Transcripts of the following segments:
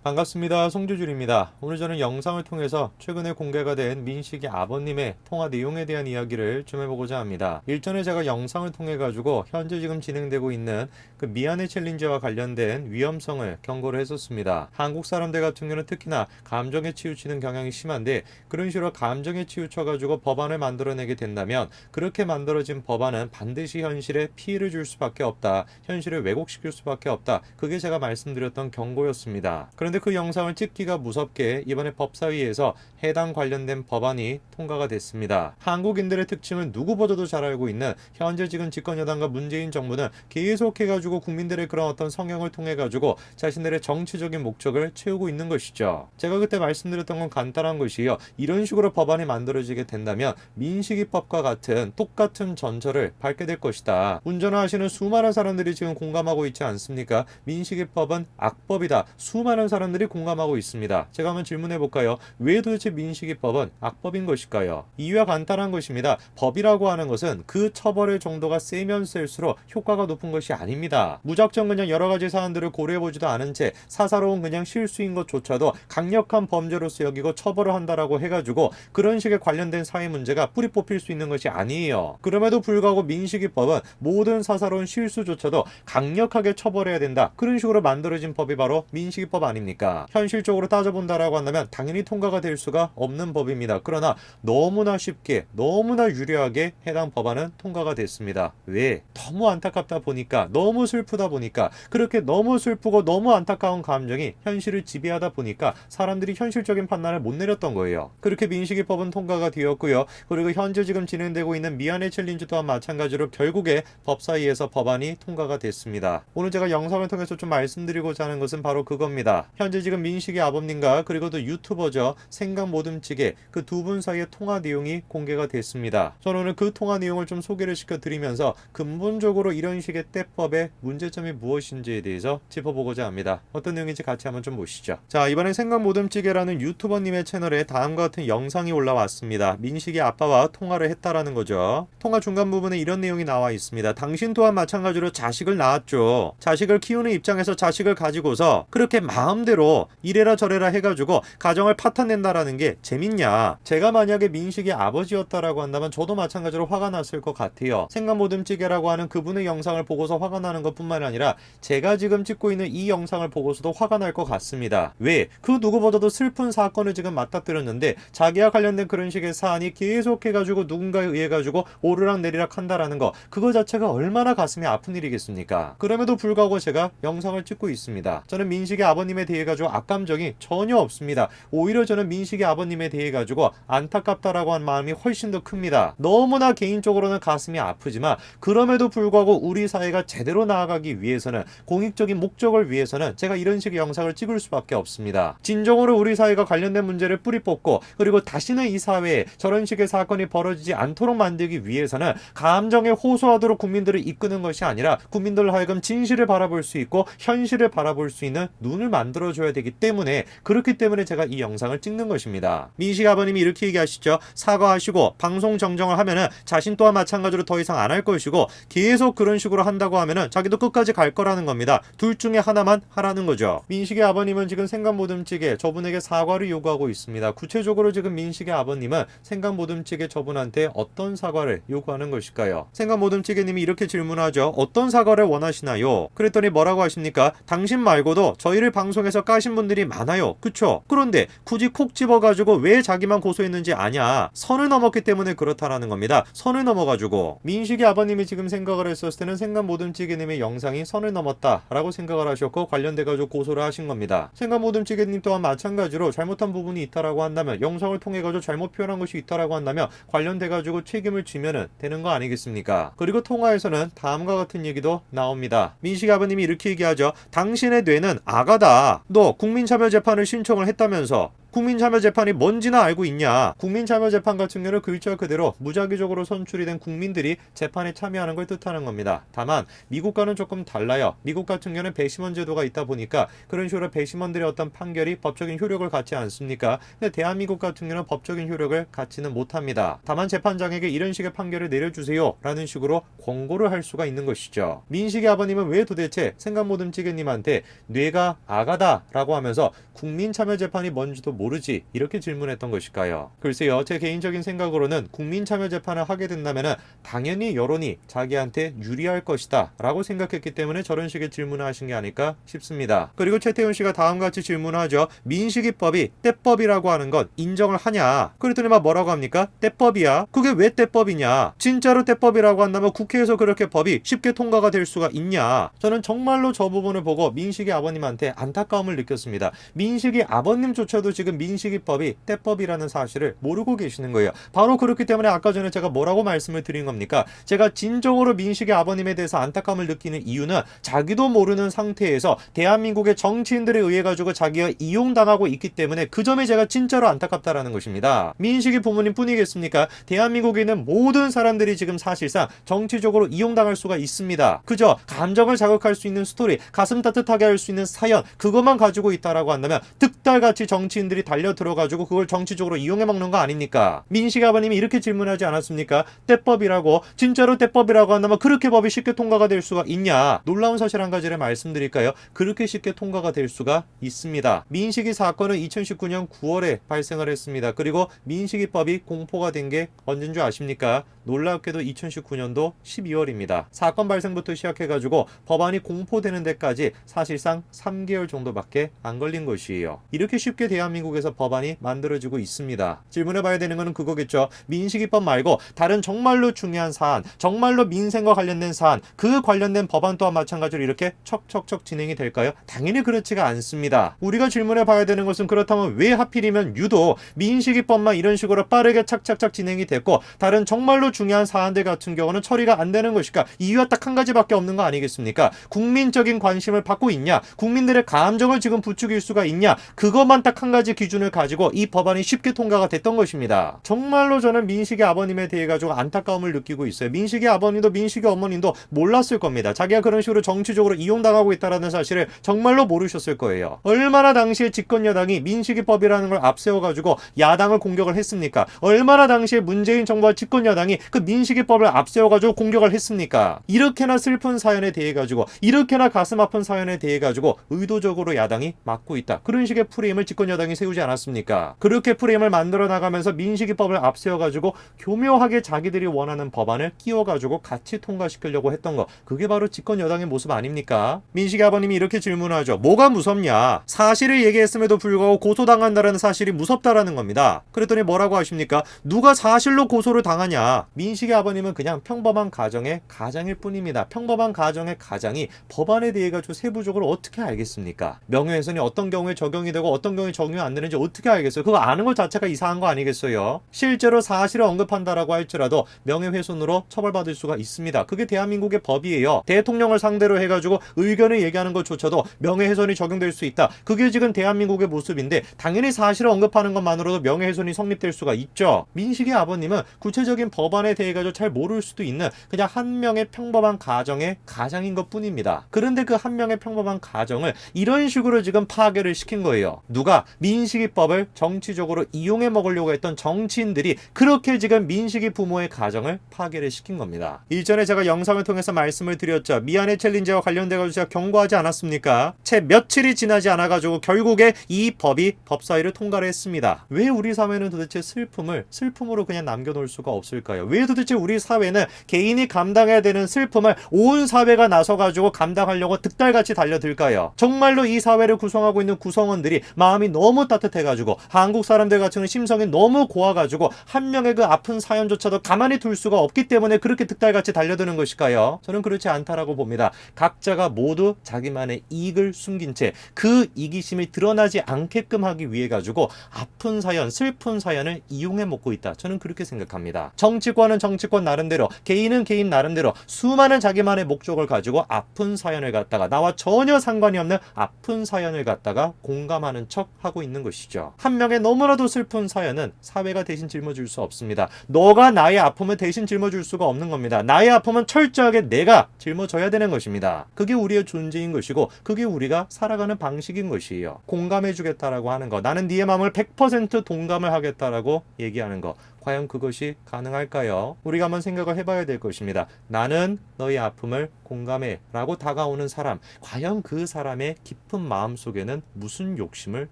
반갑습니다. 송주줄입니다. 오늘 저는 영상을 통해서 최근에 공개가 된 민식이 아버님의 통화 내용에 대한 이야기를 좀 해보고자 합니다. 일전에 제가 영상을 통해 가지고 현재 지금 진행되고 있는 그 미안해 챌린지와 관련된 위험성을 경고를 했었습니다. 한국 사람들 같은 경우는 특히나 감정에 치우치는 경향이 심한데, 그런 식으로 감정에 치우쳐 가지고 법안을 만들어내게 된다면 그렇게 만들어진 법안은 반드시 현실에 피해를 줄 수밖에 없다. 현실을 왜곡시킬 수밖에 없다. 그게 제가 말씀드렸던 경고였습니다. 그런데 그 영상을 찍기가 무섭게 이번에 법사위에서 해당 관련된 법안이 통과가 됐습니다. 한국인들의 특징을 누구보다도 잘 알고 있는 현재 지금 집권여당과 문재인 정부는 계속해가지고 국민들의 그런 어떤 성향을 통해가지고 자신들의 정치적인 목적을 채우고 있는 것이죠. 제가 그때 말씀드렸던 건 간단한 것이요. 이런 식으로 법안이 만들어지게 된다면 민식이법과 같은 똑같은 전철을 밟게 될 것이다. 운전을 하시는 수많은 사람들이 지금 공감하고 있지 않습니까? 민식이법은 악법이다. 수많은 사람들이 공감하고 있습니다. 제가 한번 질문해 볼까요? 왜 도대체 민식이법은 악법인 것일까요? 이유가 간단한 것입니다. 법이라고 하는 것은 그 처벌의 정도가 세면 셀수록 효과가 높은 것이 아닙니다. 무작정 그냥 여러 가지 사안들을 고려해 보지도 않은 채 사사로운 그냥 실수인 것조차도 강력한 범죄로서 여기고 처벌을 한다라고 해가지고 그런 식의 관련된 사회 문제가 뿌리 뽑힐 수 있는 것이 아니에요. 그럼에도 불구하고 민식이법은 모든 사사로운 실수조차도 강력하게 처벌해야 된다. 그런 식으로 만들어진 법이 바로 민식이법 아닙니까? 현실적으로 따져본다라고 한다면 당연히 통과가 될 수가 없는 법입니다. 그러나 너무나 쉽게 너무나 유리하게 해당 법안은 통과가 됐습니다. 왜? 너무 안타깝다 보니까, 너무 슬프다 보니까, 그렇게 너무 슬프고 너무 안타까운 감정이 현실을 지배하다 보니까 사람들이 현실적인 판단을 못 내렸던 거예요. 그렇게 민식이법은 통과가 되었고요. 그리고 현재 지금 진행되고 있는 미안해 챌린지 또한 마찬가지로 결국에 법사위에서 법안이 통과가 됐습니다. 오늘 제가 영상을 통해서 좀 말씀드리고자 하는 것은 바로 그겁니다. 현재 지금 민식이 아버님과 그리고 또 유튜버죠, 생각모듬찌개, 그 두 분 사이의 통화 내용이 공개가 됐습니다. 저는 오늘 그 통화 내용을 좀 소개를 시켜드리면서 근본적으로 이런 식의 떼법의 문제점이 무엇인지에 대해서 짚어보고자 합니다. 어떤 내용인지 같이 한번 좀 보시죠. 자, 이번엔 생각모듬찌개라는 유튜버님의 채널에 다음과 같은 영상이 올라왔습니다. 민식이 아빠와 통화를 했다라는 거죠. 통화 중간 부분에 이런 내용이 나와 있습니다. 당신 또한 마찬가지로 자식을 낳았죠. 자식을 키우는 입장에서 자식을 가지고서 그렇게 마음대로 이래라 저래라 해가지고 가정을 파탄낸다라는 게 재밌냐? 제가 만약에 민식이 아버지였다라고 한다면 저도 마찬가지로 화가 났을 것 같아요. 생각모듬찌개라고 하는 그분의 영상을 보고서 화가 나는 것뿐만 아니라 제가 지금 찍고 있는 이 영상을 보고서도 화가 날 것 같습니다. 왜? 그 누구보다도 슬픈 사건을 지금 맞닥뜨렸는데 자기와 관련된 그런 식의 사안이 계속해가지고 누군가에 의해가지고 오르락내리락 한다라는 거, 그거 자체가 얼마나 가슴이 아픈 일이겠습니까? 그럼에도 불구하고 제가 영상을 찍고 있습니다. 저는 민식이 아버님에 대해 가지고 악감정이 전혀 없습니다. 오히려 저는 민식이 아버님에 대해 가지고 안타깝다라고 한 마음이 훨씬 더 큽니다. 너무나 개인적으로는 가슴이 아프지만 그럼에도 불구하고 우리 사회가 제대로 나아가기 위해서는, 공익적인 목적을 위해서는 제가 이런 식의 영상을 찍을 수밖에 없습니다. 진정으로 우리 사회가 관련된 문제를 뿌리 뽑고 그리고 다시는 이 사회에 저런 식의 사건이 벌어지지 않도록 만들기 위해서는 감정에 호소하도록 국민들을 이끄는 것이 아니라 국민들 하여금 진실을 바라볼 수 있고 현실을 바라볼 수 있는 눈을 만들어줘야 되기 때문에, 그렇기 때문에 제가 이 영상을 찍는 것입니다. 민식 아버님이 이렇게 얘기하시죠. 사과하시고 방송 정정을 하면은 자신 또한 마찬가지로 더 이상 안 할 것이고, 계속 그런 식으로 한다고 하면은 자기도 끝까지 갈 거라는 겁니다. 둘 중에 하나만 하라는 거죠. 민식의 아버님은 지금 생각모듬찌개 저분에게 사과를 요구하고 있습니다. 구체적으로 지금 민식의 아버님은 생각모듬찌개 저분한테 어떤 사과를 요구하는 것일까요? 생각모듬찌개님이 이렇게 질문하죠. 어떤 사과를 원하시나요? 그랬더니 뭐라고 하십니까? 당신 말고도 저희를 방송에서 까신 분들이 많아요. 그쵸? 그런데 굳이 콕 집어가지고 왜 자기만 고소했는지 아냐? 선을 넘었기 때문에 그렇다라는 겁니다. 선을 넘어가지고. 민식이 아버님이 지금 생각을 했었을 때는 생각모듬찌개님의 영상이 선을 넘었다라고 생각을 하셨고 관련돼가지고 고소를 하신 겁니다. 생각모듬찌개님 또한 마찬가지로 잘못한 부분이 있다라고 한다면, 영상을 통해가지고 잘못 표현한 것이 있다라고 한다면 관련돼가지고 책임을 지면은 되는 거 아니겠습니까? 그리고 통화에서는 다음과 같은 얘기도 나옵니다. 민식 아버님이 이렇게 얘기하죠. 당신의 뇌는 아가다. 너 국민참여재판을 신청을 했다면서 국민참여재판이 뭔지나 알고 있냐? 국민참여재판 같은 경우는 글자 그대로 무작위적으로 선출이 된 국민들이 재판에 참여하는 걸 뜻하는 겁니다. 다만 미국과는 조금 달라요. 미국 같은 경우는 배심원 제도가 있다 보니까 그런 식으로 배심원들의 어떤 판결이 법적인 효력을 갖지 않습니까? 근데 대한민국 같은 경우는 법적인 효력을 갖지는 못합니다. 다만 재판장에게 이런 식의 판결을 내려주세요 라는 식으로 권고를 할 수가 있는 것이죠. 민식이 아버님은 왜 도대체 생각모듬찌개님한테 뇌가 아가다 라고 하면서 국민참여재판이 뭔지도 모르지 이렇게 질문했던 것일까요? 글쎄요, 제 개인적인 생각으로는 국민참여재판을 하게 된다면 당연히 여론이 자기한테 유리할 것이다 라고 생각했기 때문에 저런 식의 질문을 하신 게 아닐까 싶습니다. 그리고 최태훈 씨가 다음같이 질문을 하죠. 민식이법이 때법이라고 하는 건 인정을 하냐? 그랬더니 뭐라고 합니까? 때법이야. 그게 왜 때법이냐? 진짜로 때법이라고 한다면 국회에서 그렇게 법이 쉽게 통과가 될 수가 있냐? 저는 정말로 저 부분을 보고 민식이 아버님한테 안타까움을 느꼈습니다. 민식이 아버님조차도 지금 민식이법이 때법이라는 사실을 모르고 계시는 거예요. 바로 그렇기 때문에 아까 전에 제가 뭐라고 말씀을 드린 겁니까? 제가 진정으로 민식이 아버님에 대해서 안타까움을 느끼는 이유는 자기도 모르는 상태에서 대한민국의 정치인들에 의해 가지고 자기가 이용당하고 있기 때문에 그 점에 제가 진짜로 안타깝다라는 것입니다. 민식이 부모님 뿐이겠습니까? 대한민국에 있는 모든 사람들이 지금 사실상 정치적으로 이용당할 수가 있습니다. 그저 감정을 자극할 수 있는 스토리, 가슴 따뜻하게 할 수 있는 사연, 그것만 가지고 있다라고 한다면 득달같이 정치인들이 달려 들어가지고 그걸 정치적으로 이용해 먹는 거 아닙니까? 민식 아버님이 이렇게 질문하지 않았습니까? 때법이라고, 진짜로 때법이라고 한다면 그렇게 법이 쉽게 통과가 될 수가 있냐? 놀라운 사실 한 가지를 말씀드릴까요? 그렇게 쉽게 통과가 될 수가 있습니다. 민식이 사건은 2019년 9월에 발생을 했습니다. 그리고 민식이법이 공포가 된 게 언제인 줄 아십니까? 놀랍게도 2019년도 12월입니다. 사건 발생부터 시작해가지고 법안이 공포되는 데까지 사실상 3개월 정도밖에 안 걸린 것이에요. 이렇게 쉽게 대한민국에서 법안이 만들어지고 있습니다. 질문해봐야 되는 것은 그거겠죠. 민식이법 말고 다른 정말로 중요한 사안, 정말로 민생과 관련된 사안, 그 관련된 법안 또한 마찬가지로 이렇게 척척척 진행이 될까요? 당연히 그렇지가 않습니다. 우리가 질문해봐야 되는 것은 그렇다면 왜 하필이면 유독 민식이법만 이런 식으로 빠르게 착착착 진행이 됐고 다른 정말로 중요한 사안들 같은 경우는 처리가 안 되는 것일까? 이유가 딱 한 가지밖에 없는 거 아니겠습니까? 국민적인 관심을 받고 있냐? 국민들의 감정을 지금 부추길 수가 있냐? 그것만 딱 한 가지 기준을 가지고 이 법안이 쉽게 통과가 됐던 것입니다. 정말로 저는 민식이 아버님에 대해 가지고 안타까움을 느끼고 있어요. 민식이 아버님도 민식이 어머님도 몰랐을 겁니다. 자기가 그런 식으로 정치적으로 이용당하고 있다는 사실을 정말로 모르셨을 거예요. 얼마나 당시에 집권 여당이 민식이법이라는 걸 앞세워 가지고 야당을 공격을 했습니까? 얼마나 당시에 문재인 정부와 집권 여당이 그 민식이법을 앞세워 가지고 공격을 했습니까? 이렇게나 슬픈 사연에 대해 가지고 이렇게나 가슴 아픈 사연에 대해 가지고 의도적으로 야당이 막고 있다. 그런 식의 프레임을 집권 여당이 세우지 않았습니까? 그렇게 프레임을 만들어 나가면서 민식이법을 앞세워 가지고 교묘하게 자기들이 원하는 법안을 끼워 가지고 같이 통과시키려고 했던 거. 그게 바로 집권 여당의 모습 아닙니까? 민식이 아버님이 이렇게 질문하죠. 뭐가 무섭냐? 사실을 얘기했음에도 불구하고 고소당한다는 사실이 무섭다라는 겁니다. 그랬더니 뭐라고 하십니까? 누가 사실로 고소를 당하냐? 민식이 아버님은 그냥 평범한 가정의 가장일 뿐입니다. 평범한 가정의 가장이 법안에 대해 가지고 세부적으로 어떻게 알겠습니까? 명예훼손이 어떤 경우에 적용이 되고 어떤 경우에 적용이 안 되는지 어떻게 알겠어요? 그거 아는 것 자체가 이상한 거 아니겠어요? 실제로 사실을 언급한다라고 할지라도 명예훼손으로 처벌받을 수가 있습니다. 그게 대한민국의 법이에요. 대통령을 상대로 해가지고 의견을 얘기하는 것조차도 명예훼손이 적용될 수 있다. 그게 지금 대한민국의 모습인데 당연히 사실을 언급하는 것만으로도 명예훼손이 성립될 수가 있죠. 민식이 아버님은 구체적인 법안에 대해 가지고 잘 모를 수도 있는 그냥 한 명의 평범한 가정의 가장인 것 뿐입니다. 그런데 그 한 명의 평범한 가정을 이런 식으로 지금 파괴를 시킨 거예요. 누가? 민식이법을 정치적으로 이용해 먹으려고 했던 정치인들이 그렇게 지금 민식이 부모의 가정을 파괴를 시킨 겁니다. 일전에 제가 영상을 통해서 말씀을 드렸죠. 미안해 챌린지와 관련돼가지고 제가 경고하지 않았습니까? 채 며칠이 지나지 않아가지고 결국에 이 법이 법사위를 통과를 했습니다. 왜 우리 사회는 도대체 슬픔을 슬픔으로 그냥 남겨놓을 수가 없을까요? 왜 도대체 우리 사회는 개인이 감당해야 되는 슬픔을 온 사회가 나서가지고 감당하려고 득달같이 달려들까요? 정말로 이 사회를 구성하고 있는 구성원들이 마음이 너무 따뜻해가지고 한국 사람들 같은 심성이 너무 고와가지고 한 명의 그 아픈 사연조차도 가만히 둘 수가 없기 때문에 그렇게 득달같이 달려드는 것일까요? 저는 그렇지 않다라고 봅니다. 각자가 모두 자기만의 이익을 숨긴 채 그 이기심이 드러나지 않게끔 하기 위해 가지고 아픈 사연, 슬픈 사연을 이용해 먹고 있다. 저는 그렇게 생각합니다. 정치권은 정치권 나름대로, 개인은 개인 나름대로 수많은 자기만의 목적을 가지고 아픈 사연을 갖다가 나와 전혀 상관이 없는 아픈 사연을 갖다가 공감하는 짊어져하는 척 하고 있는 것이죠. 한 명의 너무나도 슬픈 사연은 사회가 대신 짊어질 수 없습니다. 너가 나의 아픔을 대신 짊어질 수가 없는 겁니다. 나의 아픔은 철저하게 내가 짊어져야 되는 것입니다. 그게 우리의 존재인 것이고 그게 우리가 살아가는 방식인 것이에요. 공감해주겠다라고 하는 거, 나는 네의 마음을 100% 동감을 하겠다라고 얘기하는 거, 과연 그것이 가능할까요? 우리가 한번 생각을 해봐야 될 것입니다. 나는 너의 아픔을 공감해 라고 다가오는 사람, 과연 그 사람의 깊은 마음 속에는 무슨 욕심을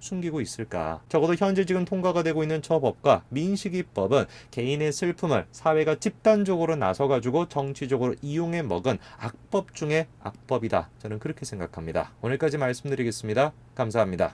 숨기고 있을까? 적어도 현재 지금 통과가 되고 있는 처법과 민식이법은 개인의 슬픔을 사회가 집단적으로 나서가지고 정치적으로 이용해 먹은 악법 중에 악법이다. 저는 그렇게 생각합니다. 오늘까지 말씀드리겠습니다. 감사합니다.